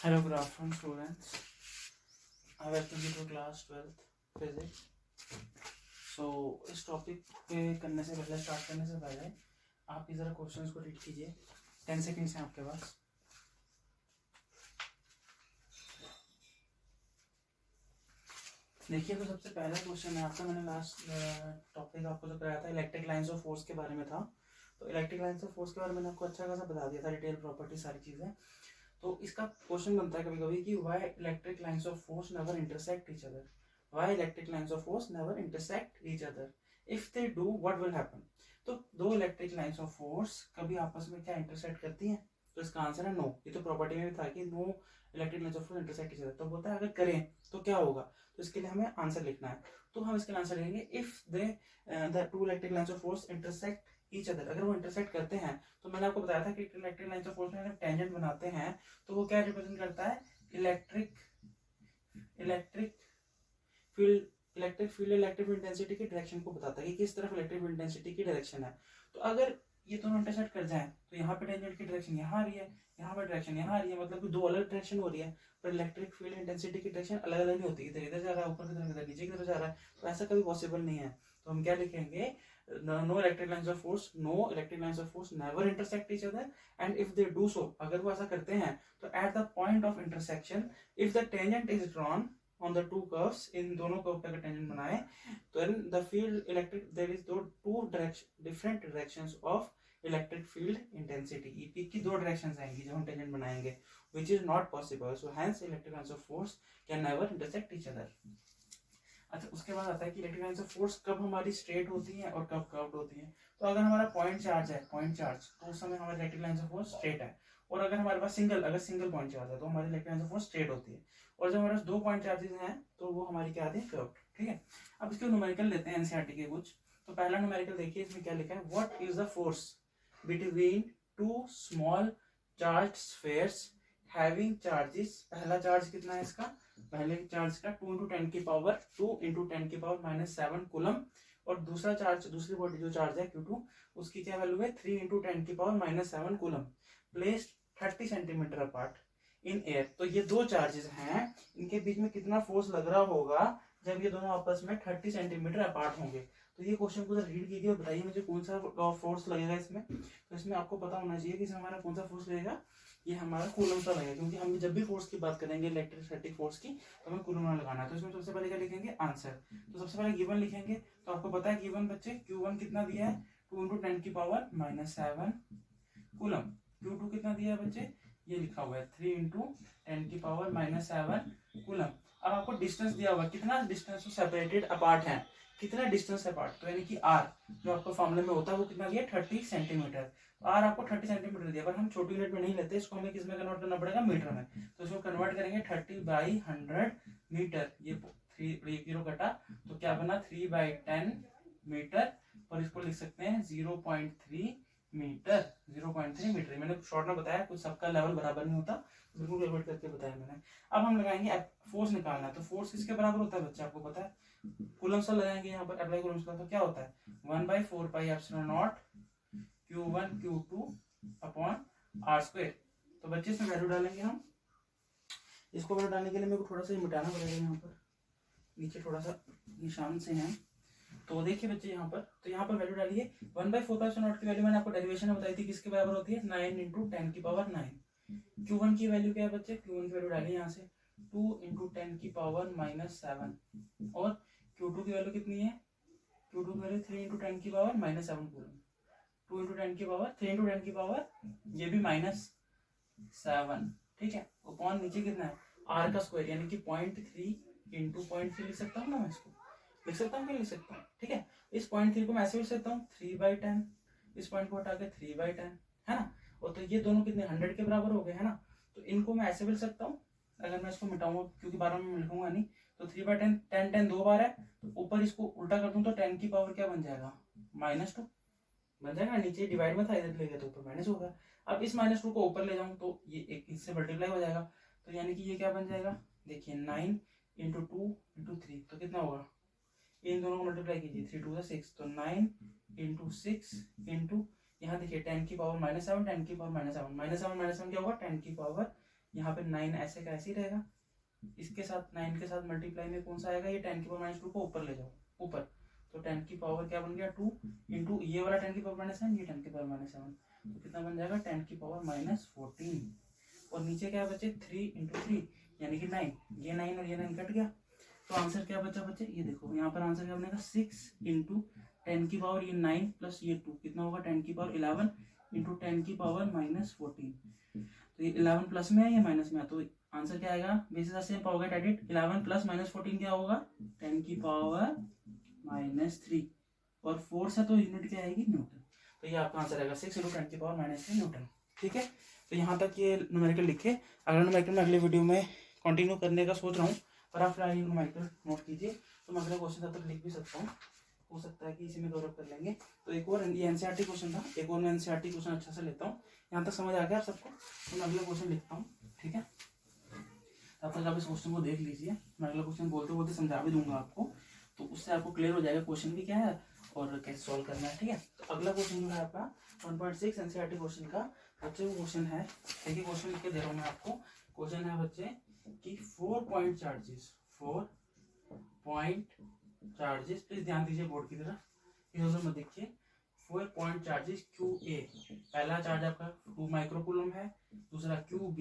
Hello, good afternoon, students. I welcome you to class 12th physics. So इस topic पे start करने से पहले आप इधर क्वेश्चंस को रीड कीजिए. 10 सेकेंड्स हैं आपके पास. देखिए, तो सबसे पहला क्वेश्चन है आपका. मैंने लास्ट टॉपिक आपको जो कराया था इलेक्ट्रिक लाइंस ऑफ फोर्स के बारे में था. तो इलेक्ट्रिक लाइंस ऑफ फोर्स के बारे में मैंने आपको अच्छा खासा बता दिया था, डिटेल प्रॉपर्टी सारी चीज़ें. तो इसका क्वेश्चन बनता है कभी कभी कि why electric lines of force never intersect each other. Why electric lines of force never intersect each other, if they do what will happen. तो दो इलेक्ट्रिक लाइंस ऑफ फोर्स कभी आपस में क्या इंटरसेक्ट करती हैं? तो इसका आंसर है नो. ये तो प्रॉपर्टी में भी था कि no electric lines of force intersect each other. तो बोलता है अगर करें तो क्या होगा. तो इसके लिए हमें आंसर लिखना है. तो हम इसके आंसर लिखेंगे if the two electric lines of force intersect each other. अगर वो इंटरसेक्ट करते हैं तो मैंने आपको बताया था कि इलेक्ट्रिक लाइंस ऑफ फोर्स में अगर टेंजेंट बनाते हैं तो वो क्या रिप्रेजेंट करता है? Electric field. Electric field electric intensity की डायरेक्शन को बताता है कि किस तरफ इलेक्ट्रिक इंटेंसिटी की डायरेक्शन है. तो अगर ये दोनों इंटरसेक्ट कर जाएं तो यहाँ पे टेंजेंट की डायरेक्शन यहाँ आ रही है, यहाँ पे डायरेक्शन यहाँ आ रही है, मतलब कि दो अलग डायरेक्शन हो रही है. पर इलेक्ट्रिक फील्ड इंटेंसिटी की डायरेक्शन अलग अलग नहीं होती. इधर इधर जा रहा है, ऊपर की तरफ इधर, नीचे की तरफ जा रहा है. तो ऐसा कभी पॉसिबल नहीं है. तो हम क्या लिखेंगे? No electric lines of force never intersect each other, and if they do so, अगर वो ऐसा करते हैं तो at the point of intersection, if the tangent is drawn on the two curves, इन दोनों कर्व पे अगर टेंजेंट बनाए तो then the field electric there is two different directions of electric field intensity. EP की दो डायरेक्शंस आएंगी जब हम टेंजेंट बनाएंगे, which is not possible. So hence electric lines of force can never intersect each other. अच्छा, उसके बाद आता है कि इलेक्ट्रिक लाइंस ऑफ फोर्स कब हमारी स्ट्रेट होती है और कब कर्व्ड होती है. तो अगर हमारा पॉइंट चार्ज है, तो उस समय हमारी electric lines of force straight है. और अगर हमारे पास सिंगल पॉइंट चार्ज है तो हमारी electric lines of force straight होती है. और जब हमारे पास दो पॉइंट चार्जेस हैं तो वो हमारी क्या आती है? कर्व्ड. ठीक है. अब इसके न्यूमेरिकल लेते हैं एनसीईआरटी के कुछ. तो पहला न्यूमेरिकल देखिए, इसमें क्या लिखा है? What is the force between two small charge spheres having charges. पहला चार्ज कितना है इसका? पहले चार्ज का 2 × 10 की पावर 2 × 10 की पावर -7 कूलम. और दूसरा चार्ज, दूसरी बॉडी जो चार्ज है Q2, उसकी क्या वैल्यू है? 3 × 10 की power -7 coulomb, placed 30 centimetre apart in air. तो ये दो चार्जेस हैं, इनके बीच में कितना फोर्स लग रहा होगा जब ये दोनों आपस में 30 सेंटीमीटर अपार्ट होंगे. तो ये क्वेश्चन को रीड कीजिए और बताइए मुझे कौन सा फोर्स लगेगा इसमें. तो इसमें आपको पता होना चाहिए कि इसमें हमारा कौन सा फोर्स लगेगा. ये हमारा कूलम सा लगेगा, क्योंकि हम जब भी फोर्स की बात करेंगे इलेक्ट्रोस्टैटिक फोर्स की तो हमें कूलम लगाना है. तो इसमें सबसे पहले क्या लिखेंगे? आंसर. तो सबसे पहले गिवन लिखेंगे. तो आपको पता है गिवन बच्चे Q1 कितना दिया है? 2 × 10 की पावर -7 कूलम. Q2 कितना दिया है बच्चे? ये लिखा हुआ है 3 × 10 की पावर -7 कूलम. अब आपको डिस्टेंस दिया हुआ है, कितना डिस्टेंस सेपरेटेड अपार्ट है, कितना डिस्टेंस अपार्ट. तो यानी कि R जो आपको फॉर्मूले में होता है वो कितना दिया? 30 सेंटीमीटर. R आपको 30 सेंटीमीटर दिया, पर हम छोटी यूनिट में नहीं लेते, इसको हमें किसमें कन्वर्ट करना पड़ेगा? मीटर में. तो इसको कन्वर्ट करेंगे 30/100 मीटर. ये 3 0 कटा तो क्या बना? 3/10 मीटर. और इसको लिख सकते हैं 0.3 मीटर. 0.3 मीटर. मैंने शॉर्ट में बताया, कुछ सबका लेवल बराबर नहीं होता, बिल्कुल कैलकुलेट करके बताया मैंने. अब हम लगाएंगे फोर्स निकालना है. तो फोर्स किसके बराबर होता है बच्चे? आपको पता है, कूलम्स लगाएंगे यहाँ पर. अप्लाई कूलम्स का तो क्या होता है? 1/4πε0 Q1 Q2 अपॉन R². तो बच्चे इसमें वैल्यू डालेंगे हम. इसको वैल्यू डालने के लिए मेरे को थोड़ा सा मिटाना पड़ेगा. यहाँ पर नीचे थोड़ा सा निशान से है. तो देखिए बच्चे यहाँ पर, तो यहाँ पर वैल्यू डालिए. 1/4πε0 की वैल्यू मैंने आपको डेरिवेशन में बताई थी, किसके बराबर होती है? 9 × 10 की पावर 9. Q1 की वैल्यू क्या है बच्चे? Q1 की वैल्यू डालिए यहाँ से 2 × 10 की पावर -7. और Q2 की वैल्यू कितनी है? Q2 की वैल्यू 3 × 10 की पावर -7 कूलम. 2 × 10 की पावर 3 × 10 की पावर ये भी -7. ठीक है. अपॉन नीचे कितना है? R का स्क्वायर, यानी कि 0.3 × 0.3 लिख सकता हूँ ना मैं इसको. लिख सकता हूँ कि लिख सकता हूँ. ठीक है. इस 0.3 को मैं ऐसे लिख सकता हूँ 3/10. इस पॉइंट को हटा के 3/10 है ना. और तो ये दोनों कितने? 100 के बराबर हो गए है ना. तो इनको मैं ऐसे भी लिख सकता हूँ. अगर मैं इसको मिटाऊंगा, क्योंकि 12 में लिखूंगा नहीं, तो 3/10 10 दो बार है, तो ऊपर इसको उल्टा कर दूं तो 10 की पावर क्या बन जाएगा? -2 बन जाएगा. नीचे डिवाइड में था, इधर ले गया तो ऊपर माइनस होगा. अब इस -2 को ऊपर ले जाऊं तो ये एक इससे मल्टीप्लाई हो जाएगा. तो यानी कि ये क्या बन जाएगा? देखिए 9 × 2 × 3 तो कितना होगा? इन दोनों को मल्टीप्लाई कीजिए. 3 × 2 = 6. तो 9 × 6 × यहाँ देखिए 10 की पावर -7, 10 की पावर -7 क्या होगा? 10 की पावर यहाँ पे 9 ऐसे का ऐसे ही रहेगा, इसके साथ 9 के साथ मल्टीप्लाई में कौन सा आएगा, ये 10 की पावर -2 को ऊपर ले जाओ ऊपर, तो 10 की पावर क्या बन गया 2 इंटू ये वाला 10 की पावर -7, ये 10 की पावर -7, तो कितना बन जाएगा 10 की पावर -14, और नीचे क्या बचे 3 इंटू 3 यानी कि 9, ये 9 और ये 9 कट गया, तो आंसर क्या बचा बच्चे, ये देखो यहाँ पर आंसर क्या बनेगा 6 इंटू 10 की पावर ये 9 प्लस ये 2 कितना होगा 10 की पावर 11 इंटू 10 की पावर -14, तो ये 11 प्लस में है ये माइनस में है, तो आंसर क्या आएगा, basis same power get edit, 11 plus -14 क्या होगा 10 की पावर -3, और फोर्स है तो यूनिट क्या आएगी न्यूटन, तो ये आपका आंसर आएगा 6 इंटू 10 की पावर -3 न्यूटन। ठीक है, तो यहाँ तक ये न्यूमेरिकल लिखे, अगला न्यूमेरिकल में अगले वीडियो में कंटिन्यू करने का सोच रहा हूँ, पर आप फिलहाल न्यूमेरिकल नोट कीजिए, तो मैं अगला क्वेश्चन तब तक लिख भी सकता हूँ, हो सकता है कि इसी में कवर कर लेंगे। तो एक और ये एनसीईआरटी क्वेश्चन था, एक और मैं एनसीईआरटी क्वेश्चन अच्छा से लेता हूँ, यहाँ तक समझ आ गया आप सबको, तो मैं अगला क्वेश्चन लिखता हूँ। ठीक है, तब तक आप इस क्वेश्चन को देख लीजिए, मैं अगला क्वेश्चन बोलते बोलते समझा भी दूंगा आपको, तो उससे आपको क्लियर हो जाएगा क्वेश्चन भी क्या है और कैसे सॉल्व करना है। ठीक है, तो अगला क्वेश्चन जो है आपका 1.6 एनसीईआरटी क्वेश्चन का बच्चे वो क्वेश्चन है, देखिए क्वेश्चन लिख के दे रहा हूँ मैं आपको, क्वेश्चन है बच्चे कि 4 पॉइंट चार्जेस प्लीज ध्यान दीजिए बोर्ड की तरफ, इधर मत देखिए, 4 पॉइंट चार्जेस QA, पहला चार्ज आपका 2 माइक्रोकूलम है, दूसरा QB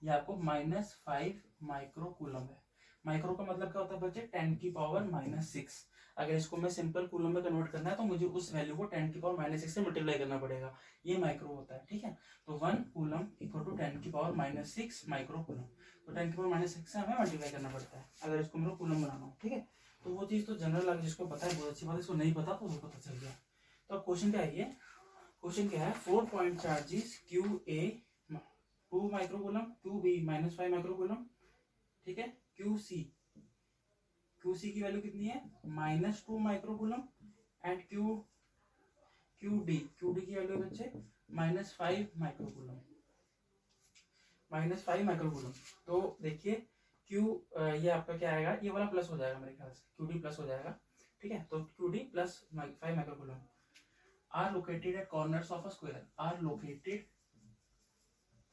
ये आपको -5 माइक्रोकूलम है। माइक्रो का मतलब क्या होता है बच्चे 10 की पावर -6, अगर इसको मैं सिंपल कूलम में कन्वर्ट करना है तो मुझे उस वैल्यू को 10 की पावर -6 से मल्टीप्लाई करना पड़ेगा, ये माइक्रो होता है। ठीक है, तो 1 कूलम इक्वल टू 10 की पावर -6 माइक्रो कूलम, तो 10 की पावर -6 से हमें मल्टीप्लाई करना पड़ता है अगर इसको मेरे कूलम बनाना हो। ठीक है, तो वो चीज़ तो जनरल अगर जिसको पता है बहुत अच्छी बात है, इसको नहीं पता तो वो पता चल गया। तो अब क्वेश्चन क्या है, ये क्वेश्चन क्या है, 4 point charges QA 2 microcoulomb, QB -5 microcoulomb, ठीक है, QC की वैल्यू कितनी है -2 माइक्रोकूलम, एंड QD की वैल्यू बच्चे -5 माइक्रोकूलम, तो देखिए ये आपका क्या आएगा, ये वाला प्लस हो जाएगा मेरे ख्याल से, QD प्लस हो जाएगा। ठीक है, तो QD plus 5 microcoulomb are located at corners of a square, are located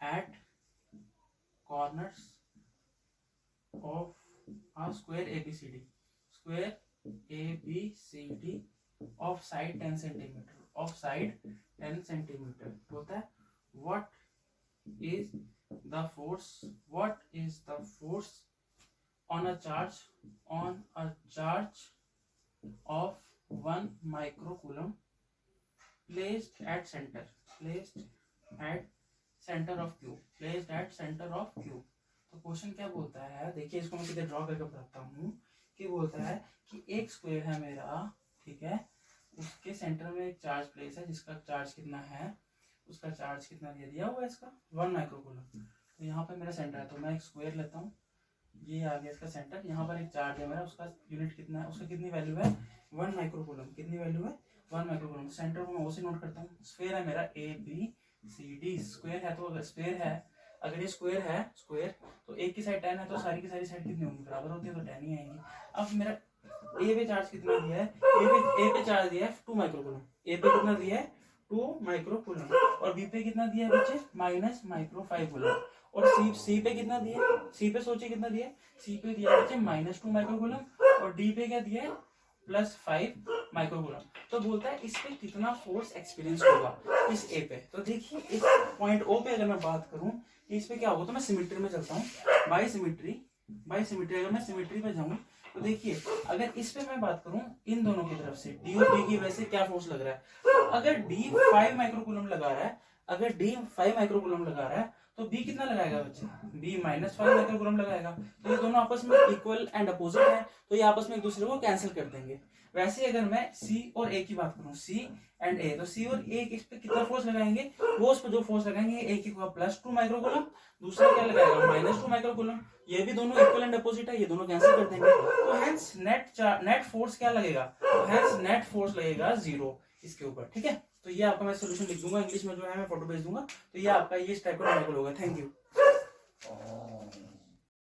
at corners of a square ABCD of side 10 centimeter, होता है what is the force on a charge of 1 microcoulomb placed at centre of Q। तो question क्या बोलता है, देखिए इसको मैं सीधे ड्रॉ करके बताता हूँ, कि बोलता है कि एक स्क्वायर है मेरा, ठीक है, उसके सेंटर में एक चार्ज प्लेस है जिसका चार्ज कितना है, उसका चार्ज कितना दिया हुआ है इसका 1 माइक्रोकूलम, तो यहाँ पे मेरा सेंटर है, तो मैं एक स्क्वायर लेता हूँ, ये आ गया इसका सेंटर, यहाँ पर एक चार्ज है मेरा, उसका यूनिट कितना है, उसका कितनी वैल्यू है 1 माइक्रोकूलम, कितनी वैल्यू है 1 माइक्रोकूलम, सेंटर को मैं उसे नोट करता हूँ, स्क्वायर है मेरा ABCD, स्क्वायर है, तो अगर स्क्वायर है, अगर ये स्क्वायर है स्क्वायर, तो एक की साइड 10 है, तो सारी की सारी साइड कितनी होंगी, बराबर होती है, तो 10 ही आएंगी। अब मेरा ए पे चार्ज कितना दिया है, ए पे चार्ज दिया है 2 माइक्रोकूलम, ए पे कितना दिया है 2 माइक्रोकूलम, और बी पे कितना दिया है बच्चे -5 कूलम, और सी पे कितना दिया है, सी पे सोचिए कितना दिया है, सी पे दिया है बच्चे -2 माइक्रोकूलम, और डी पे क्या दिया है +5 माइक्रोकूलम। तो बोलता है इस पे कितना फोर्स एक्सपीरियंस होगा इस ए पे, तो देखिए इस पॉइंट ओ पे अगर मैं बात करूं इस पे क्या होगा, तो मैं सिमेट्री में चलता हूँ, बाई सिमेट्री अगर मैं सिमेट्री पे जाऊं, तो देखिए अगर इस पे मैं बात करूं इन दोनों की तरफ से डी और बी की वजह से क्या फोर्स लग रहा है, तो अगर डी 5 माइक्रोकूलम लगा रहा है, तो बी कितना लगाएगा बच्चे, बी -5 माइक्रोकूलम लगाएगा, तो ये दोनों आपस में इक्वल एंड अपोजिट है, तो ये आपस में एक दूसरे को कैंसिल कर देंगे। वैसे अगर मैं सी और ए की बात करूं, सी एंड ए, तो सी और ए इस पे कितना फोर्स लगाएंगे, वो उस पे जो फोर्स लगाएंगे, एक की +2 माइक्रोकूलम, दूसरा क्या लगाएगा -2 माइक्रोकूलम, ये भी दोनों इक्वल एंड अपोजिट है, ये दोनों कैंसिल कर देंगे, तो हेंस नेट फोर्स क्या लगेगा, तो हेंस नेट फोर्स लगेगा 0 इसके ऊपर। ठीक है, तो ये आपका मैं सोल्यूशन लिख दूंगा, इंग्लिश में जो है मैं फोटो भेज दूंगा, तो ये आपका ये टाइप का होगा। Thank you.